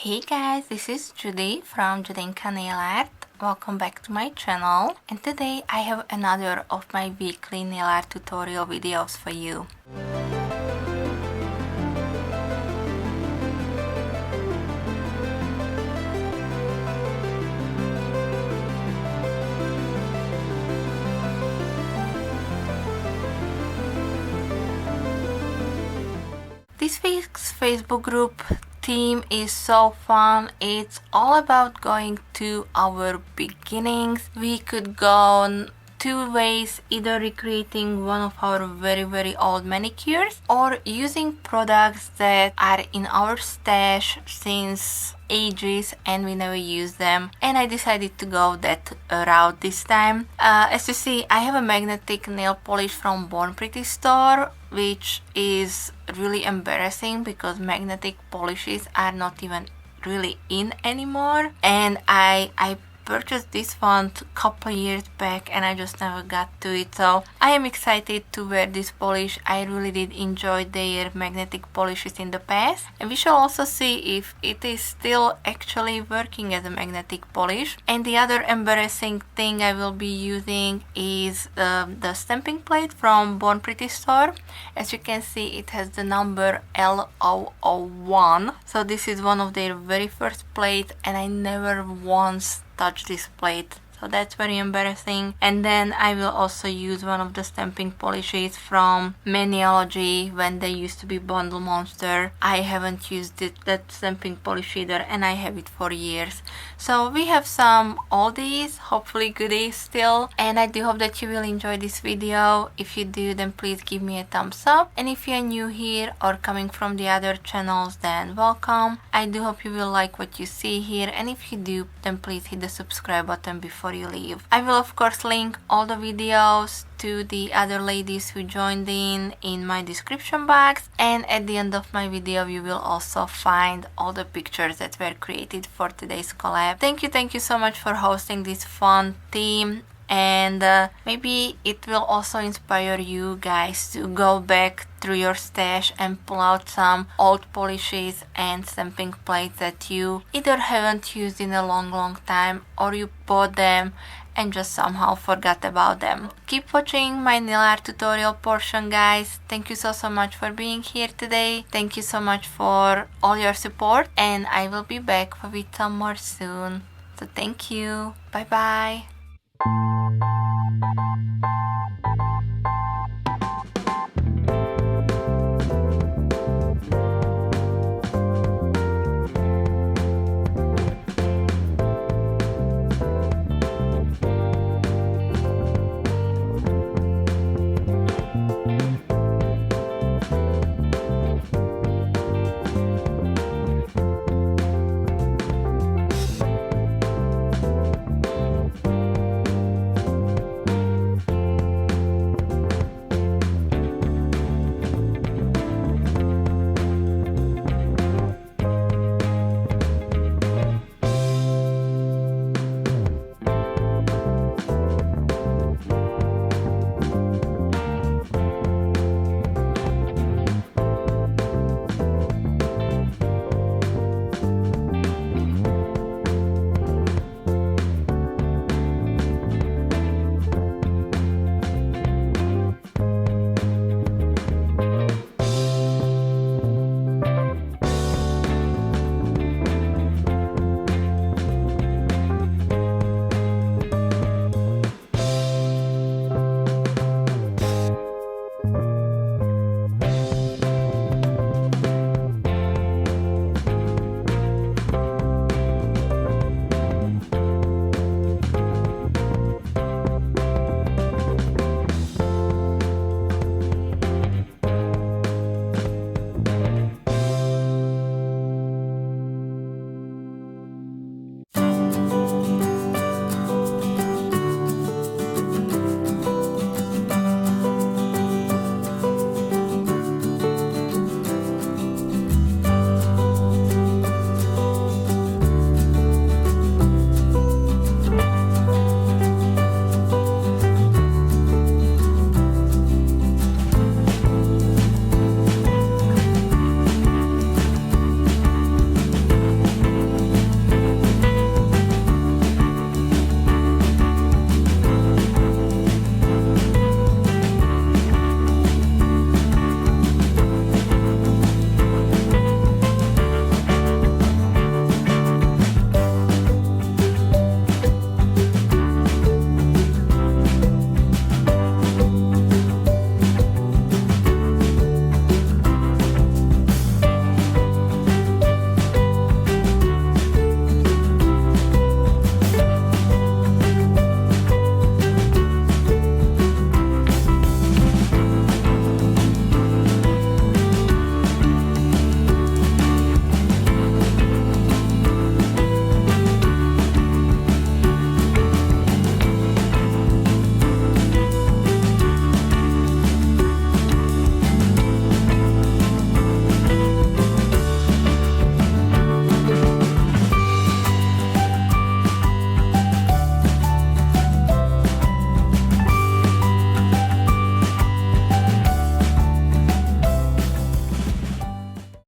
Hey guys, this is Judy from Judita Nail Art. Welcome back to my channel, and today I have another of my weekly nail art tutorial videos for you. This week's Facebook group theme is so fun. It's all about going to our beginnings. We could go two ways, either recreating one of our very old manicures or using products that are in our stash since ages and we never use them, and I decided to go that route this time. As you see, I have a magnetic nail polish from Born Pretty store, which is really embarrassing because magnetic polishes are not even really in anymore, and I purchased this one a couple years back and I just never got to it, so I am excited to wear this polish. I really did enjoy their magnetic polishes in the past, and we shall also see if it is still actually working as a magnetic polish. And the other embarrassing thing I will be using is the stamping plate from Born Pretty store. As you can see, it has the number L001, so this is one of their very first plates and I never once touch this plate, so that's very embarrassing. And then I will also use one of the stamping polishes from MEEEE when they used to be Bundle Monster. I haven't used that stamping polish either, and I have it for years. So we have some oldies, hopefully goodies still, and I do hope that you will enjoy this video. If you do, then please give me a thumbs up, and if you're new here or coming from the other channels, then welcome. I do hope you will like what you see here, and if you do, then please hit the subscribe button before you leave. I will of course link all the videos to the other ladies who joined in my description box, and at the end of my video you will also find all the pictures that were created for today's collab. Thank you so much for hosting this fun theme, and maybe it will also inspire you guys to go back through your stash and pull out some old polishes and stamping plates that you either haven't used in a long time, or you bought them and just somehow forgot about them. Keep watching my nail art tutorial portion, guys. Thank you so much for being here today. Thank you so much for all your support, and I will be back with some more soon. So thank you. Bye bye.